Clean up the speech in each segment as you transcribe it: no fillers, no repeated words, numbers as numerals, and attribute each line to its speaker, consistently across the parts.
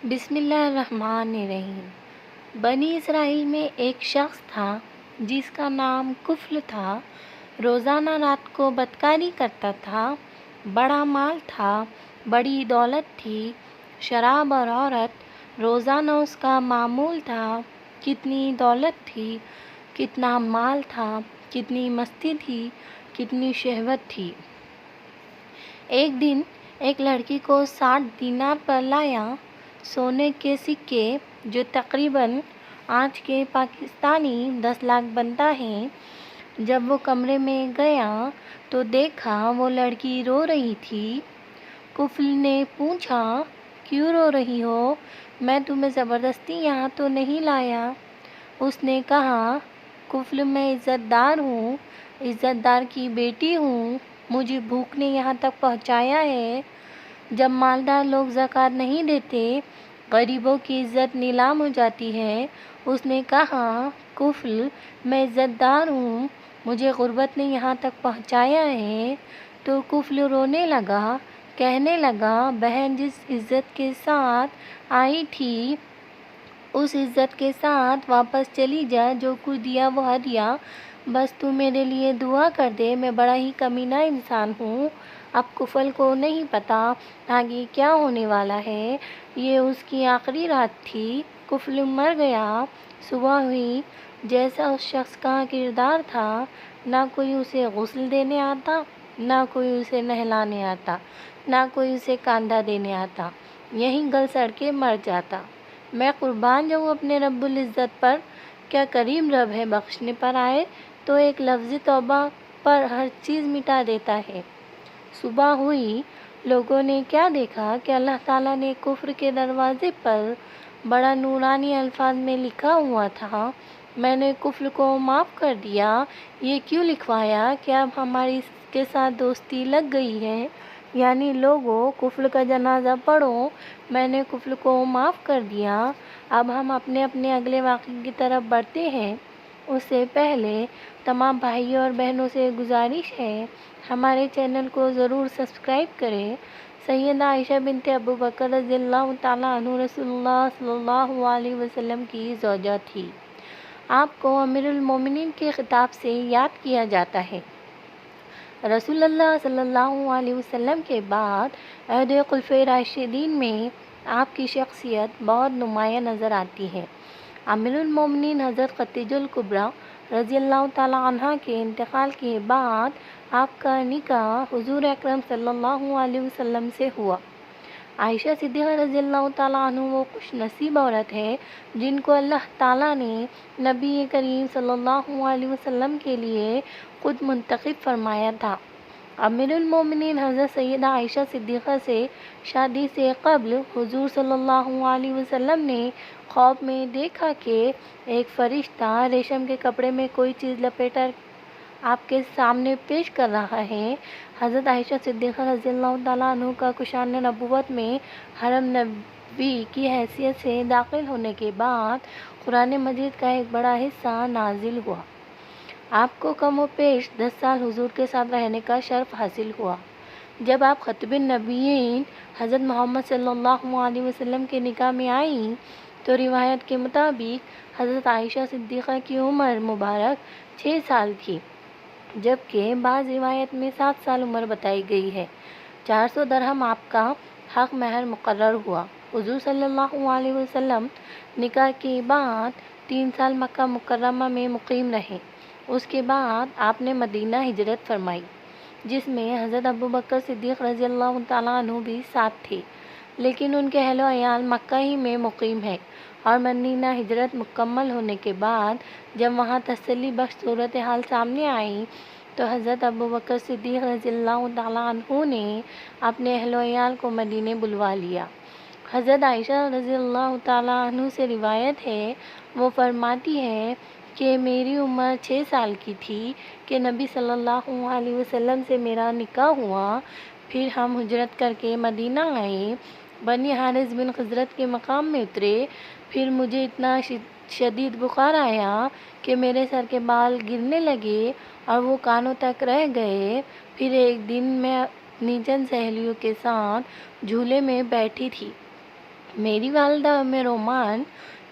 Speaker 1: بسم اللہ الرحمن الرحیم۔ بنی اسرائیل میں ایک شخص تھا جس کا نام کفل تھا۔ روزانہ رات کو بدکاری کرتا تھا۔ بڑا مال تھا، بڑی دولت تھی، شراب اور عورت روزانہ اس کا معمول تھا۔ کتنی دولت تھی، کتنا مال تھا، کتنی مستی تھی، کتنی شہوت تھی۔ ایک دن ایک لڑکی کو 60 دینار پر لایا، سونے کے سکے جو تقریباً آج کے پاکستانی 10 لاکھ بنتا ہے۔ جب وہ کمرے میں گیا تو دیکھا وہ لڑکی رو رہی تھی۔ کفل نے پوچھا، کیوں رو رہی ہو؟ میں تمہیں زبردستی یہاں تو نہیں لایا۔ اس نے کہا، کفل میں عزت دار ہوں، عزت دار کی بیٹی ہوں، مجھے بھوک نے یہاں تک پہنچایا ہے۔ جب مالدار لوگ زکوٰۃ نہیں دیتے، غریبوں کی عزت نیلام ہو جاتی ہے۔ اس نے کہا، کفل میں عزت دار ہوں، مجھے غربت نے یہاں تک پہنچایا ہے۔ تو کفل رونے لگا، کہنے لگا، بہن جس عزت کے ساتھ آئی تھی اس عزت کے ساتھ واپس چلی جا، جو کچھ دیا وہ ہدیہ، بس تو میرے لیے دعا کر دے، میں بڑا ہی کمینہ انسان ہوں۔ اب کفل کو نہیں پتا آگے کیا ہونے والا ہے۔ یہ اس کی آخری رات تھی۔ کفل مر گیا، صبح ہوئی۔ جیسا اس شخص کا کردار تھا، نہ کوئی اسے غسل دینے آتا، نہ کوئی اسے نہلانے آتا، نہ کوئی اسے کاندھا دینے آتا، یہیں گل سڑ کے مر جاتا۔ میں قربان جاؤں اپنے رب العزت پر، کیا کریم رب ہے، بخشنے پر آئے تو ایک لفظ توبہ پر ہر چیز مٹا دیتا ہے۔ صبح ہوئی، لوگوں نے کیا دیکھا کہ اللہ تعالیٰ نے کفر کے دروازے پر بڑا نورانی الفاظ میں لکھا ہوا تھا، میں نے کفر کو معاف کر دیا۔ یہ کیوں لکھوایا کہ اب ہماری اس کے ساتھ دوستی لگ گئی ہے، یعنی لوگوں کفر کا جنازہ پڑھو، میں نے کفر کو معاف کر دیا۔ اب ہم اپنے اگلے واقعے کی طرف بڑھتے ہیں۔ اس سے پہلے تمام بھائیوں اور بہنوں سے گزارش ہے، ہمارے چینل کو ضرور سبسکرائب کریں۔ سیدہ عائشہ بنت ابو بکر رضی اللہ تعالیٰ عنہ رسول اللہ صلی اللہ علیہ وسلم کی زوجہ تھی۔ آپ کو امیر المومنین کے خطاب سے یاد کیا جاتا ہے۔ رسول اللہ صلی اللہ علیہ وسلم کے بعد عہد خلفائے راشدین میں آپ کی شخصیت بہت نمایاں نظر آتی ہے۔ امیر المومنین حضرت خدیجہ الکبریٰ رضی اللہ تعالیٰ عنہا کے انتقال کے بعد آپ کا نکاح حضور اکرم صلی اللہ علیہ وسلم سے ہوا۔ عائشہ صدیقہ رضی اللہ تعالیٰ عنہ وہ خوش نصیب عورت ہے جن کو اللہ تعالیٰ نے نبی کریم صلی اللہ علیہ وسلم کے لیے خود منتخب فرمایا تھا۔ امیر المومنین حضرت سیدہ عائشہ صدیقہ سے شادی سے قبل حضور صلی اللہ علیہ وسلم نے خواب میں دیکھا کہ ایک فرشتہ ریشم کے کپڑے میں کوئی چیز لپیٹ کر آپ کے سامنے پیش کر رہا ہے۔ حضرت عائشہ صدیقہ رضی اللہ تعالیٰ عنہ کا کشان نبوت میں حرم نبی کی حیثیت سے داخل ہونے کے بعد قرآن مجید کا ایک بڑا حصہ نازل ہوا۔ آپ کو کم و بیش 10 سال حضور کے ساتھ رہنے کا شرف حاصل ہوا۔ جب آپ خاتم النبیین حضرت محمد صلی اللہ علیہ وسلم کے نکاح میں آئیں تو روایت کے مطابق حضرت عائشہ صدیقہ کی عمر مبارک 6 سال تھی، جبکہ بعض روایت میں 7 سال عمر بتائی گئی ہے۔ 400 درہم آپ کا حق مہر مقرر ہوا۔ حضور صلی اللہ علیہ وسلم نکاح کے بعد 3 سال مکہ مکرمہ میں مقیم رہے۔ اس کے بعد آپ نے مدینہ ہجرت فرمائی، جس میں حضرت ابو بکر صدیق رضی اللہ تعالیٰ عنہ بھی ساتھ تھے، لیکن ان کے اہل و عیال مکہ ہی میں مقیم ہیں۔ اور مدینہ ہجرت مکمل ہونے کے بعد جب وہاں تسلی بخش صورتحال سامنے آئی تو حضرت ابو بکر صدیق رضی اللہ تعالیٰ عنہ نے اپنے اہل و عیال کو مدینے بلوا لیا۔ حضرت عائشہ رضی اللہ تعالیٰ عنہ سے روایت ہے، وہ فرماتی ہے کہ میری عمر 6 سال کی تھی کہ نبی صلی اللہ علیہ وسلم سے میرا نکاح ہوا، پھر ہم ہجرت کر کے مدینہ آئے، بنی حارث بن خزرج کے مقام میں اترے، پھر مجھے اتنا شدید بخار آیا کہ میرے سر کے بال گرنے لگے اور وہ کانوں تک رہ گئے۔ پھر ایک دن میں اپنی چند سہیلیوں کے ساتھ جھولے میں بیٹھی تھی میری والدہ ام رومان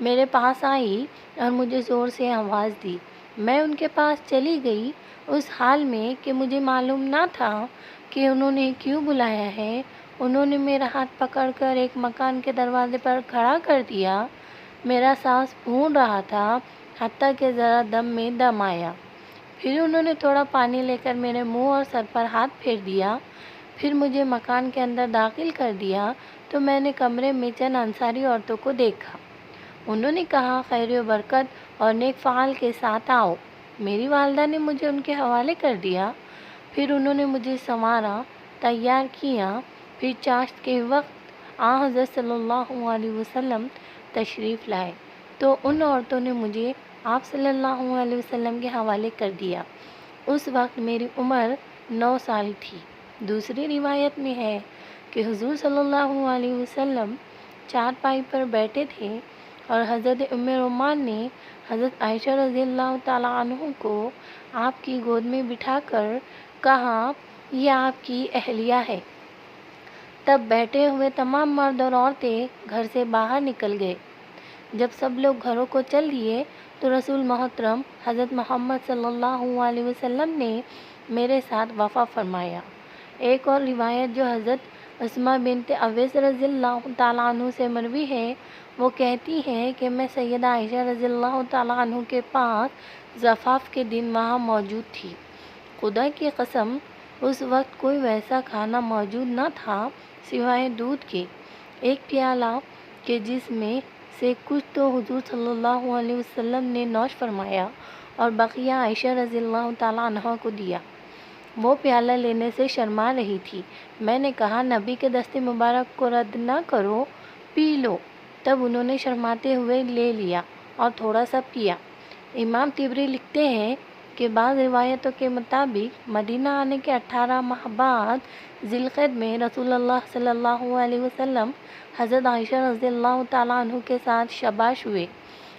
Speaker 1: میرے پاس آئی اور مجھے زور سے آواز دی۔ میں ان کے پاس چلی گئی، اس حال میں کہ مجھے معلوم نہ تھا کہ انہوں نے کیوں بلایا ہے۔ انہوں نے میرا ہاتھ پکڑ کر ایک مکان کے دروازے پر کھڑا کر دیا۔ میرا سانس پھول رہا تھا، حتیٰ کہ ذرا دم میں دم آیا۔ پھر انہوں نے تھوڑا پانی لے کر میرے منہ اور سر پر ہاتھ پھیر دیا۔ پھر مجھے مکان کے اندر داخل کر دیا تو میں نے کمرے میں چند انصاری عورتوں کو دیکھا۔ انہوں نے کہا، خیر و برکت اور نیک فعال کے ساتھ آؤ۔ میری والدہ نے مجھے ان کے حوالے کر دیا۔ پھر انہوں نے مجھے سنوارا، تیار کیا۔ پھر چاشت کے وقت حضرت صلی اللہ علیہ وسلم تشریف لائے تو ان عورتوں نے مجھے آپ صلی اللہ علیہ وسلم کے حوالے کر دیا۔ اس وقت میری عمر 9 سال تھی۔ دوسری روایت میں ہے کہ حضور صلی اللہ علیہ وسلم چارپائی پر بیٹھے تھے اور حضرت ام رومان نے حضرت عائشہ رضی اللہ تعالیٰ عنہ کو آپ کی گود میں بٹھا کر کہا، یہ آپ کی اہلیہ ہے۔ تب بیٹھے ہوئے تمام مرد اور عورتیں گھر سے باہر نکل گئے۔ جب سب لوگ گھروں کو چل دیے تو رسول محترم حضرت محمد صلی اللہ علیہ وسلم نے میرے ساتھ وفا فرمایا۔ ایک اور روایت جو حضرت اسماء بنت اویس رضی اللہ تعالیٰ عنہ سے مروی ہے، وہ کہتی ہے کہ میں سیدہ عائشہ رضی اللہ تعالیٰ عنہ کے پاس زفاف کے دن وہاں موجود تھی۔ خدا کی قسم، اس وقت کوئی ویسا کھانا موجود نہ تھا سوائے دودھ کے، ایک پیالہ کہ جس میں سے کچھ تو حضور صلی اللہ علیہ وسلم نے نوش فرمایا اور بقیہ عائشہ رضی اللہ تعالیٰ عنہ کو دیا۔ وہ پیالہ لینے سے شرما رہی تھی۔ میں نے کہا، نبی کے دست مبارک کو رد نہ کرو، پی لو۔ تب انہوں نے شرماتے ہوئے لے لیا اور تھوڑا سا پیا۔ امام طبری لکھتے ہیں کہ بعض روایتوں کے مطابق مدینہ آنے کے 18 ماہ بعد ذی القعدہ میں رسول اللہ صلی اللہ علیہ وسلم حضرت عائشہ رضی اللہ تعالیٰ عنہ کے ساتھ شاباش ہوئے،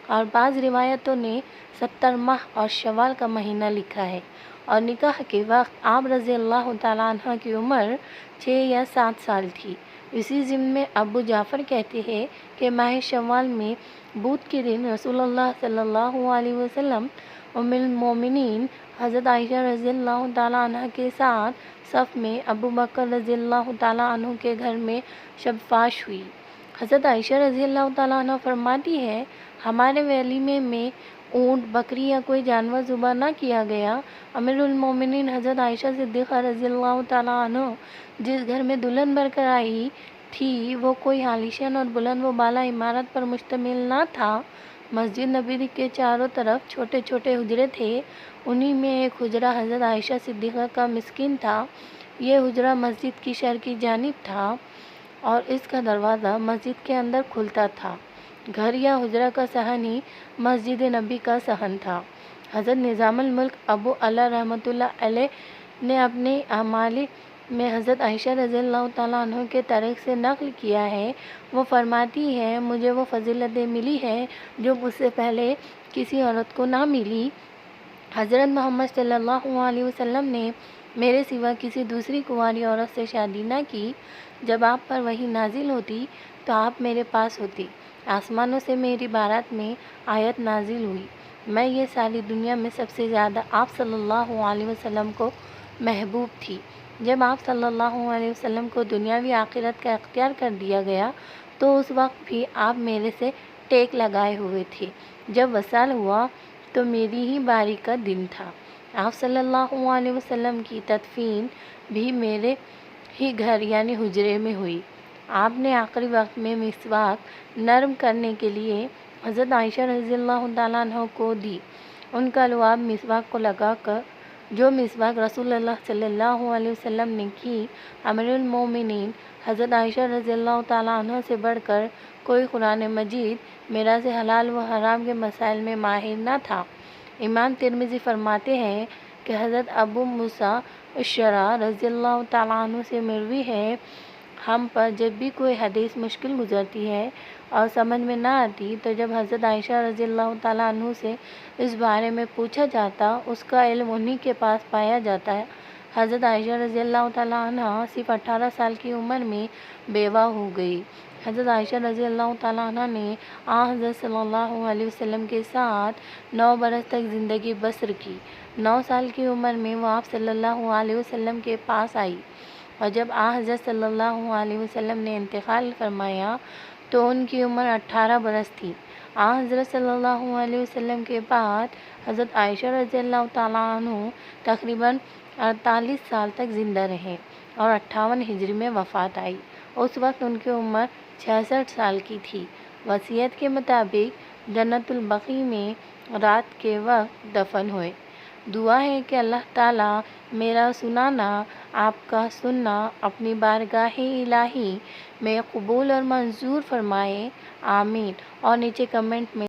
Speaker 1: اور بعض روایتوں نے 70 ماہ اور شوال کا مہینہ لکھا ہے، اور نکاح کے وقت آپ رضی اللہ تعالیٰ عنہ کی عمر 6 یا 7 سال تھی۔ اسی ضمن میں ابو جعفر کہتے ہیں کہ ماہ شوال میں بدھ کے دن رسول اللہ صلی اللہ علیہ وسلم ام المومنین حضرت عائشہ رضی اللہ تعالیٰ عنہ کے ساتھ صف میں ابو بکر رضی اللہ تعالیٰ عنہ کے گھر میں شب فاش ہوئی۔ حضرت عائشہ رضی اللہ تعالیٰ عنہ فرماتی ہے، ہمارے ولیمے میں اونٹ، بکری یا کوئی جانور ذبح نہ کیا گیا۔ امیر المومنین حضرت عائشہ صدیقہ رضی اللہ تعالیٰ عنہ جس گھر میں دلہن بن کر آئی تھی، وہ کوئی عالیشان اور بلند و بالا عمارت پر مشتمل نہ تھا۔ مسجد نبوی کے چاروں طرف چھوٹے چھوٹے حجرے تھے، انہی میں ایک حجرہ حضرت عائشہ صدیقہ کا مسکن تھا۔ یہ حجرہ مسجد کی شرقی جانب تھا اور اس کا دروازہ مسجد کے اندر کھلتا تھا۔ گھر یا حجرہ کا صحن ہی مسجد نبی کا صحن تھا۔ حضرت نظام الملک ابو علا رحمۃ اللہ علیہ نے اپنے اعمال میں حضرت عائشہ رضی اللہ تعالیٰ عنہ کے طریق سے نقل کیا ہے۔ وہ فرماتی ہے، مجھے وہ فضیلتیں ملی ہے جو مجھ سے پہلے کسی عورت کو نہ ملی۔ حضرت محمد صلی اللہ علیہ وسلم نے میرے سوا کسی دوسری کنواری عورت سے شادی نہ کی۔ جب آپ پر وحی نازل ہوتی تو آپ میرے پاس ہوتی۔ آسمانوں سے میری بارات میں آیت نازل ہوئی، میں یہ ساری دنیا میں سب سے زیادہ آپ صلی اللہ علیہ وسلم کو محبوب تھی۔ جب آپ صلی اللہ علیہ وسلم کو دنیاوی آخرت کا اختیار کر دیا گیا تو اس وقت بھی آپ میرے سے ٹیک لگائے ہوئے تھے۔ جب وصال ہوا تو میری ہی باری کا دن تھا۔ آپ صلی اللہ علیہ وسلم کی تدفین بھی میرے ہی گھر یعنی حجرے میں ہوئی۔ آپ نے آخری وقت میں مسواک نرم کرنے کے لیے حضرت عائشہ رضی اللہ تعالیٰ عنہ کو دی۔ ان کا لعاب مسواک کو لگا کر جو مسواک رسول اللہ صلی اللہ علیہ وسلم نے کی، امیر المومنین حضرت عائشہ رضی اللہ تعالیٰ عنہ سے بڑھ کر کوئی قرآن مجید میراث حلال و حرام کے مسائل میں ماہر نہ تھا۔ امام ترمذی فرماتے ہیں کہ حضرت ابو موسیٰ اشعری رضی اللہ تعالیٰ عنہ سے مروی ہے، ہم پر جب بھی کوئی حدیث مشکل گزرتی ہے اور سمجھ میں نہ آتی تو جب حضرت عائشہ رضی اللہ تعالیٰ عنہ سے اس بارے میں پوچھا جاتا، اس کا علم انہی کے پاس پایا جاتا ہے۔ حضرت عائشہ رضی اللہ تعالیٰ عنہ صرف 18 سال کی عمر میں بیوہ ہو گئی۔ حضرت عائشہ رضی اللہ تعالیٰ عنہ نے حضرت صلی اللہ علیہ وسلم کے ساتھ 9 برس تک زندگی بسر کی۔ 9 سال کی عمر میں وہ آپ صلی اللہ علیہ وسلم کے پاس آئی، اور جب حضرت صلی اللہ علیہ وسلم نے انتقال فرمایا تو ان کی عمر 18 برس تھی۔ حضرت صلی اللہ علیہ وسلم کے بعد حضرت عائشہ رضی اللہ تعالیٰ عنہ تقریباً 48 سال تک زندہ رہے اور 58 ہجری میں وفات آئی۔ اس وقت ان کی عمر 66 سال کی تھی۔ وصیت کے مطابق جنت البقیع میں رات کے وقت دفن ہوئے۔ دعا ہے کہ اللہ تعالیٰ میرا سنانا، آپ کا سننا اپنی بارگاہ الہی میں قبول اور منظور فرمائے، آمین۔ اور نیچے کمنٹ میں